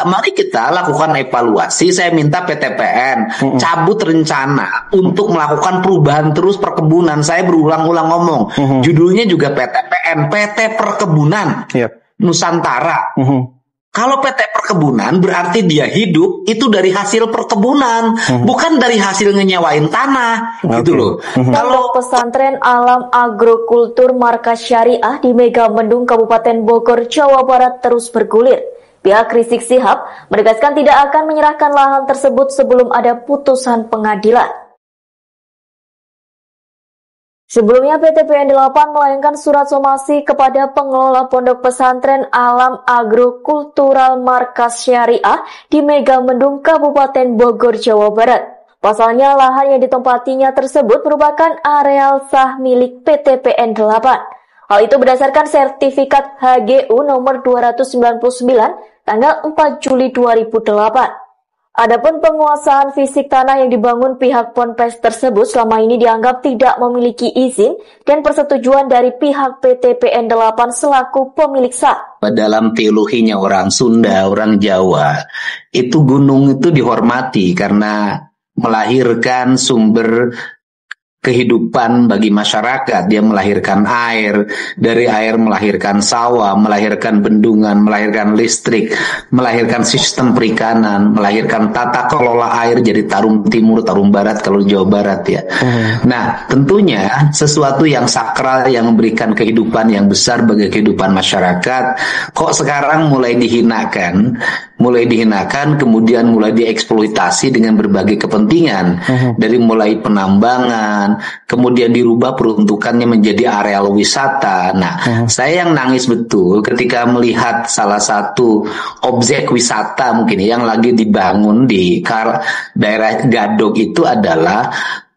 mari kita lakukan evaluasi. Saya minta PTPN cabut rencana untuk melakukan perubahan terus perkebunan. Saya berulang-ulang ngomong. Judulnya juga PTPN, PT Perkebunan Nusantara. Kalau PT Perkebunan berarti dia hidup itu dari hasil perkebunan, bukan dari hasil ngenyewain tanah, gitu loh. Kalau pesantren Alam Agrokultur Markas Syariah di Megamendung Kabupaten Bogor, Jawa Barat terus bergulir. Pihak Rizik Syihab menegaskan tidak akan menyerahkan lahan tersebut sebelum ada putusan pengadilan. Sebelumnya PTPN 8 melayangkan surat somasi kepada pengelola pondok pesantren Alam Agrokultural Markas Syariah di Megamendung Kabupaten Bogor, Jawa Barat. Pasalnya lahan yang ditempatinya tersebut merupakan areal sah milik PTPN 8. Hal itu berdasarkan sertifikat HGU nomor 299 tanggal 4 Juli 2008. Adapun penguasaan fisik tanah yang dibangun pihak Ponpes tersebut selama ini dianggap tidak memiliki izin dan persetujuan dari pihak PTPN 8 selaku pemilik sah. Dalam teologinya orang Sunda, orang Jawa, itu gunung itu dihormati karena melahirkan sumber kehidupan bagi masyarakat. Dia melahirkan air, dari air melahirkan sawah, melahirkan bendungan, melahirkan listrik, melahirkan sistem perikanan, melahirkan tata kelola air jadi Tarum Timur, Tarum Barat kalau Jawa Barat ya. Nah, tentunya sesuatu yang sakral yang memberikan kehidupan yang besar bagi kehidupan masyarakat, kok sekarang mulai dihinakan, kemudian mulai dieksploitasi dengan berbagai kepentingan, dari mulai penambangan, kemudian dirubah peruntukannya menjadi areal wisata. Nah, saya yang nangis betul ketika melihat salah satu objek wisata mungkin yang lagi dibangun di daerah Gadog itu adalah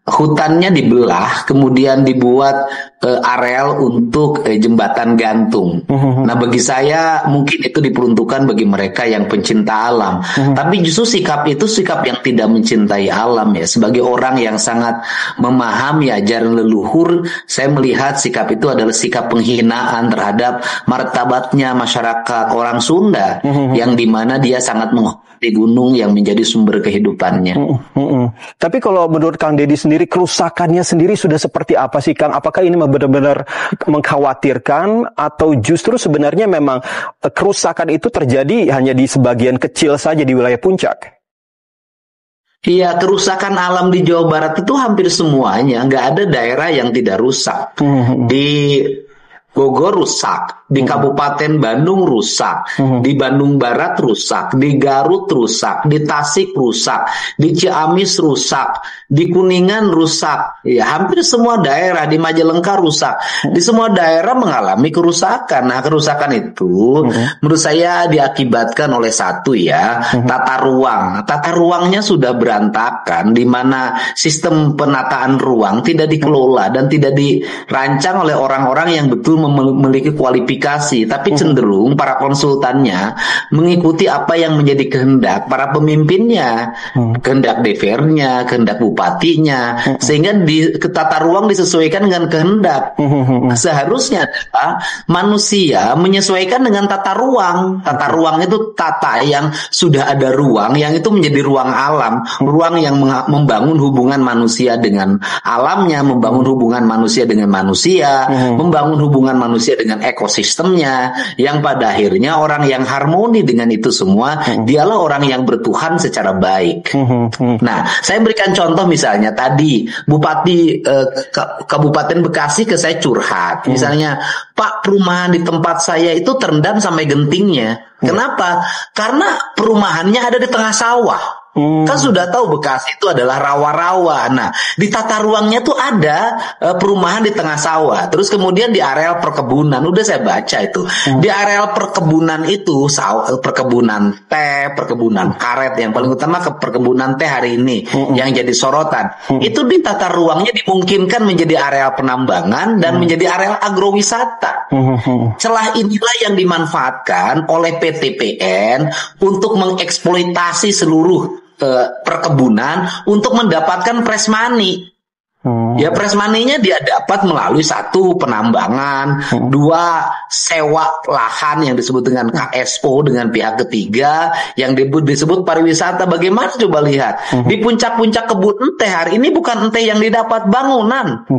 hutannya dibelah, kemudian dibuat areal untuk jembatan gantung. Nah, bagi saya mungkin itu diperuntukkan bagi mereka yang pencinta alam. Tapi justru sikap itu sikap yang tidak mencintai alam ya. Sebagai orang yang sangat memahami ajaran leluhur, saya melihat sikap itu adalah sikap penghinaan terhadap martabatnya masyarakat orang Sunda, yang dimana dia sangat menghormati gunung yang menjadi sumber kehidupannya. Tapi kalau menurut Kang Deddy sendiri, kerusakannya sendiri sudah seperti apa sih Kang? Apakah ini benar-benar mengkhawatirkan atau justru sebenarnya memang kerusakan itu terjadi hanya di sebagian kecil saja di wilayah puncak? Iya, kerusakan alam di Jawa Barat itu hampir semuanya, nggak ada daerah yang tidak rusak. Di Bogor rusak, di Kabupaten Bandung rusak, di Bandung Barat rusak, di Garut rusak, di Tasik rusak, di Ciamis rusak, di Kuningan rusak. Ya, hampir semua daerah, di Majalengka rusak. Di semua daerah mengalami kerusakan. Nah, kerusakan itu menurut saya diakibatkan oleh satu ya, tata ruang. Tata ruangnya sudah berantakan, di mana sistem penataan ruang tidak dikelola dan tidak dirancang oleh orang-orang yang betul memiliki kualifikasi, tapi cenderung para konsultannya mengikuti apa yang menjadi kehendak para pemimpinnya, kehendak DPR-nya, kehendak bupatinya, sehingga tata ruang disesuaikan dengan kehendak. Seharusnya adalah manusia menyesuaikan dengan tata ruang. Tata ruang itu tata yang sudah ada ruang, yang itu menjadi ruang alam, ruang yang membangun hubungan manusia dengan alamnya, membangun hubungan manusia dengan manusia, membangun hubungan manusia dengan ekosistemnya, yang pada akhirnya orang yang harmoni dengan itu semua, dialah orang yang bertuhan secara baik. Nah, saya berikan contoh misalnya tadi Bupati Kabupaten Bekasi ke saya curhat, misalnya, Pak, perumahan di tempat saya itu terendam sampai gentingnya. Kenapa? Karena perumahannya ada di tengah sawah. Kan sudah tahu Bekasi itu adalah rawa-rawa. Nah, di tata ruangnya tuh ada perumahan di tengah sawah. Terus kemudian di areal perkebunan, udah saya baca itu. Di areal perkebunan itu, perkebunan teh, perkebunan karet, yang paling utama ke perkebunan teh hari ini yang jadi sorotan. Itu di tata ruangnya dimungkinkan menjadi areal penambangan dan menjadi areal agrowisata. Celah inilah yang dimanfaatkan oleh PTPN untuk mengeksploitasi seluruh perkebunan untuk mendapatkan press money. Ya press money-nya dia dapat melalui satu penambangan, dua sewa lahan yang disebut dengan KSO dengan pihak ketiga, yang disebut pariwisata. Bagaimana coba lihat di puncak-puncak kebun ente hari ini bukan ente yang didapat bangunan.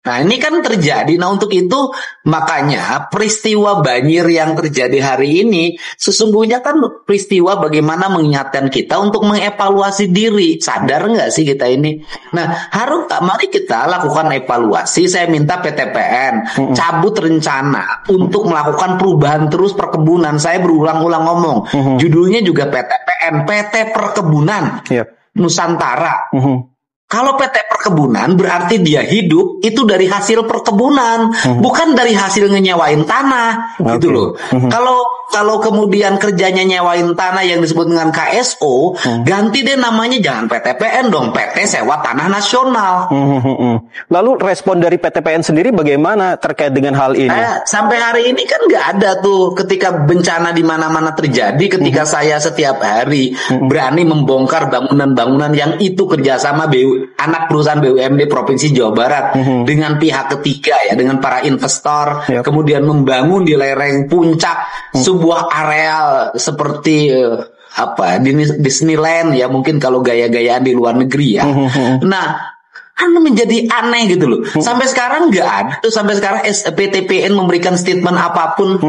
Nah ini kan terjadi. Nah untuk itu makanya peristiwa banjir yang terjadi hari ini sesungguhnya kan peristiwa bagaimana mengingatkan kita untuk mengevaluasi diri. Sadar nggak sih kita ini? Nah mari kita lakukan evaluasi. Saya minta PTPN cabut rencana untuk melakukan perubahan terus perkebunan. Saya berulang-ulang ngomong. Judulnya juga PTPN, PT Perkebunan Nusantara. Kalau PT Perkebunan berarti dia hidup itu dari hasil perkebunan, bukan dari hasil nyewain tanah, gitu loh. Kalau kemudian kerjanya nyewain tanah yang disebut dengan KSO, ganti deh namanya, jangan PTPN dong, PT Sewa Tanah Nasional. Lalu respon dari PTPN sendiri bagaimana terkait dengan hal ini? Sampai hari ini kan nggak ada tuh, ketika bencana di mana-mana terjadi, ketika saya setiap hari berani membongkar bangunan-bangunan yang itu kerjasama anak perusahaan BUMD Provinsi Jawa Barat dengan pihak ketiga ya, dengan para investor, kemudian membangun di lereng puncak sebuah areal seperti Disneyland ya, mungkin kalau gaya-gayaan di luar negeri ya. Nah kan menjadi aneh gitu loh. Sampai sekarang nggak ada tuh, sampai sekarang PTPN memberikan statement apapun.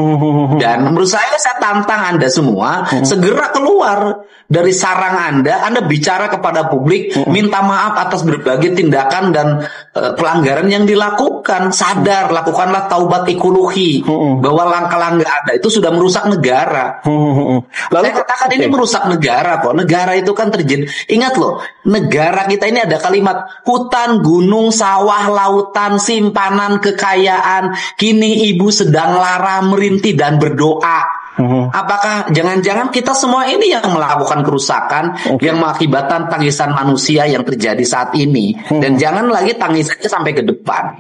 Dan menurut saya tantang Anda semua segera keluar dari sarang Anda bicara kepada publik, minta maaf atas berbagai tindakan dan pelanggaran yang dilakukan. Sadar, lakukanlah taubat ekologi bahwa langkah-langkah Anda itu sudah merusak negara. Lalu saya katakan ini merusak negara kok. Negara itu kan terjadi. Ingat loh, negara kita ini ada kalimat hutan, gunung, sawah, lautan, simpanan, kekayaan. Kini ibu sedang lara, merintih dan berdoa. Apakah jangan-jangan kita semua ini yang melakukan kerusakan yang mengakibatkan tangisan manusia yang terjadi saat ini? Dan jangan lagi tangisannya sampai ke depan.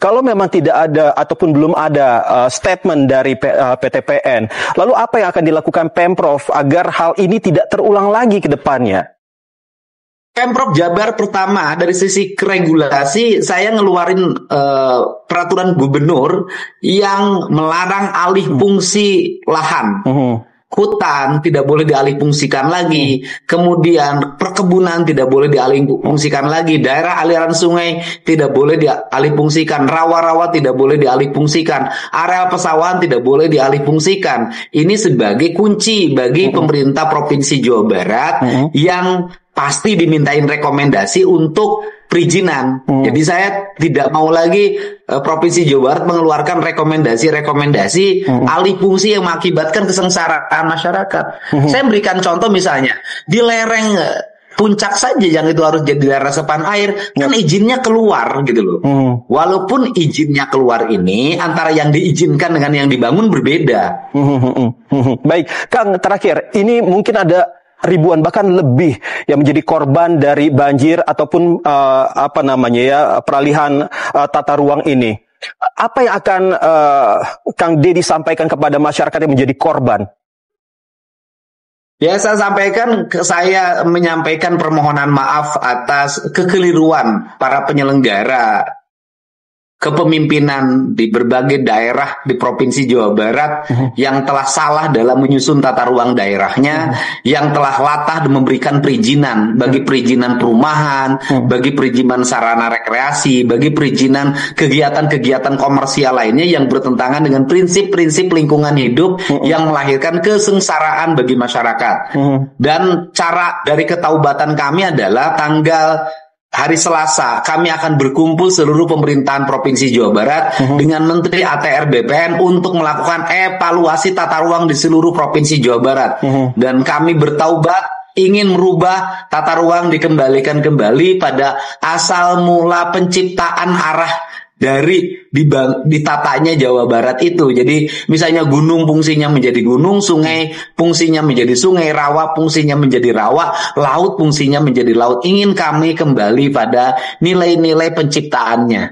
Kalau memang tidak ada ataupun belum ada statement dari PTPN, lalu apa yang akan dilakukan Pemprov agar hal ini tidak terulang lagi ke depannya? Pemprov Jabar pertama dari sisi regulasi, saya ngeluarin peraturan gubernur yang melarang alih fungsi lahan. Hutan tidak boleh dialihfungsikan lagi, kemudian perkebunan tidak boleh dialihfungsikan lagi, daerah aliran sungai tidak boleh dialihfungsikan, rawa-rawa tidak boleh dialihfungsikan, areal pesawahan tidak boleh dialihfungsikan. Ini sebagai kunci bagi pemerintah Provinsi Jawa Barat yang pasti dimintain rekomendasi untuk perizinan. Jadi saya tidak mau lagi Provinsi Jawa Barat mengeluarkan rekomendasi alih fungsi yang mengakibatkan kesengsaraan masyarakat. Saya berikan contoh misalnya di lereng puncak saja yang itu harus jadi daerah resapan air, kan izinnya keluar gitu loh. Walaupun izinnya keluar ini antara yang diizinkan dengan yang dibangun berbeda. Baik, Kang, terakhir ini mungkin ada ribuan bahkan lebih yang menjadi korban dari banjir ataupun peralihan tata ruang ini. Apa yang akan Kang Dedi sampaikan kepada masyarakat yang menjadi korban? Ya, saya menyampaikan permohonan maaf atas kekeliruan para penyelenggara kepemimpinan di berbagai daerah di Provinsi Jawa Barat yang telah salah dalam menyusun tata ruang daerahnya, yang telah latah dan memberikan perizinan bagi perizinan perumahan, bagi perizinan sarana rekreasi, bagi perizinan kegiatan-kegiatan komersial lainnya yang bertentangan dengan prinsip-prinsip lingkungan hidup yang melahirkan kesengsaraan bagi masyarakat. Dan cara dari ketaubatan kami adalah hari Selasa, kami akan berkumpul seluruh pemerintahan Provinsi Jawa Barat dengan Menteri ATR BPN untuk melakukan evaluasi tata ruang di seluruh Provinsi Jawa Barat. Dan kami bertaubat ingin merubah tata ruang, dikembalikan kembali pada asal mula penciptaan arah dari ditatanya Jawa Barat itu. Jadi misalnya gunung fungsinya menjadi gunung, sungai fungsinya menjadi sungai, rawa fungsinya menjadi rawa, laut fungsinya menjadi laut. Ingin kami kembali pada nilai-nilai penciptaannya.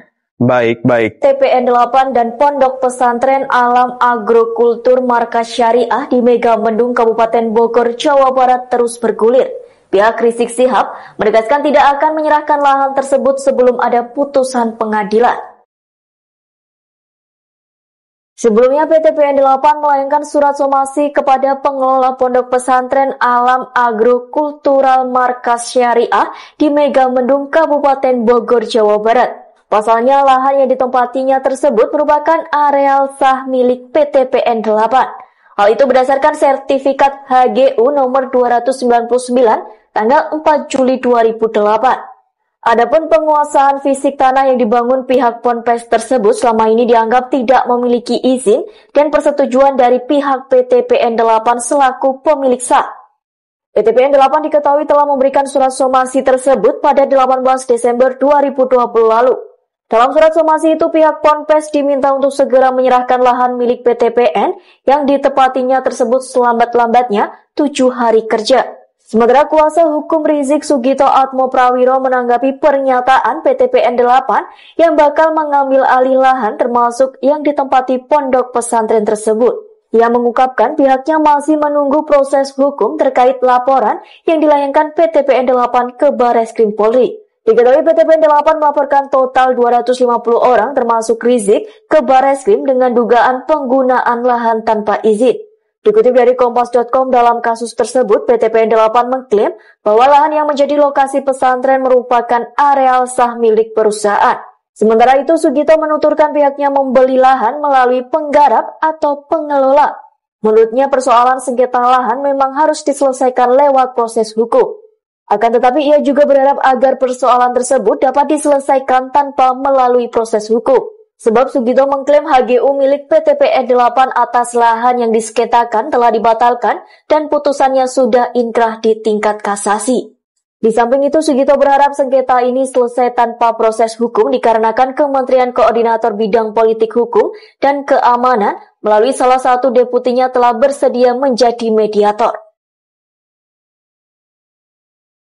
Baik. TPN 8 dan Pondok Pesantren Alam Agrokultur Markas Syariah di Megamendung Kabupaten Bogor, Jawa Barat terus bergulir. Pihak Rizik Syihab menegaskan tidak akan menyerahkan lahan tersebut sebelum ada putusan pengadilan. Sebelumnya PT PN 8 melayangkan surat somasi kepada pengelola Pondok Pesantren Alam Agrokultural Markas Syariah di Megamendung, Kabupaten Bogor, Jawa Barat. Pasalnya lahan yang ditempatinya tersebut merupakan areal sah milik PT PN 8. Hal itu berdasarkan sertifikat HGU nomor 299 tanggal 4 Juli 2008. Adapun penguasaan fisik tanah yang dibangun pihak Ponpes tersebut selama ini dianggap tidak memiliki izin dan persetujuan dari pihak PT PN 8 selaku pemilik sah. PT PN 8 diketahui telah memberikan surat somasi tersebut pada 18 Desember 2020 lalu. Dalam surat somasi itu pihak Ponpes diminta untuk segera menyerahkan lahan milik PT PN yang ditepatinya tersebut selambat-lambatnya 7 hari kerja. Sementara kuasa hukum Rizik Sugito Atmo Prawiro menanggapi pernyataan PT PN 8 yang bakal mengambil alih lahan termasuk yang ditempati pondok pesantren tersebut. Ia mengungkapkan pihaknya masih menunggu proses hukum terkait laporan yang dilayangkan PT PN 8 ke Barreskrim Polri. Diketahui PT PN 8 melaporkan total 250 orang termasuk Rizik ke Barreskrim dengan dugaan penggunaan lahan tanpa izin. Dikutip dari Kompas.com, dalam kasus tersebut, PT PN 8 mengklaim bahwa lahan yang menjadi lokasi pesantren merupakan areal sah milik perusahaan. Sementara itu, Sugito menuturkan pihaknya membeli lahan melalui penggarap atau pengelola. Menurutnya, persoalan sengketa lahan memang harus diselesaikan lewat proses hukum. Akan tetapi, ia juga berharap agar persoalan tersebut dapat diselesaikan tanpa melalui proses hukum. Sebab Sugito mengklaim HGU milik PT PN 8 atas lahan yang disengketakan telah dibatalkan dan putusannya sudah inkrah di tingkat kasasi. Di samping itu, Sugito berharap sengketa ini selesai tanpa proses hukum dikarenakan Kementerian Koordinator Bidang Politik Hukum dan Keamanan melalui salah satu deputinya telah bersedia menjadi mediator.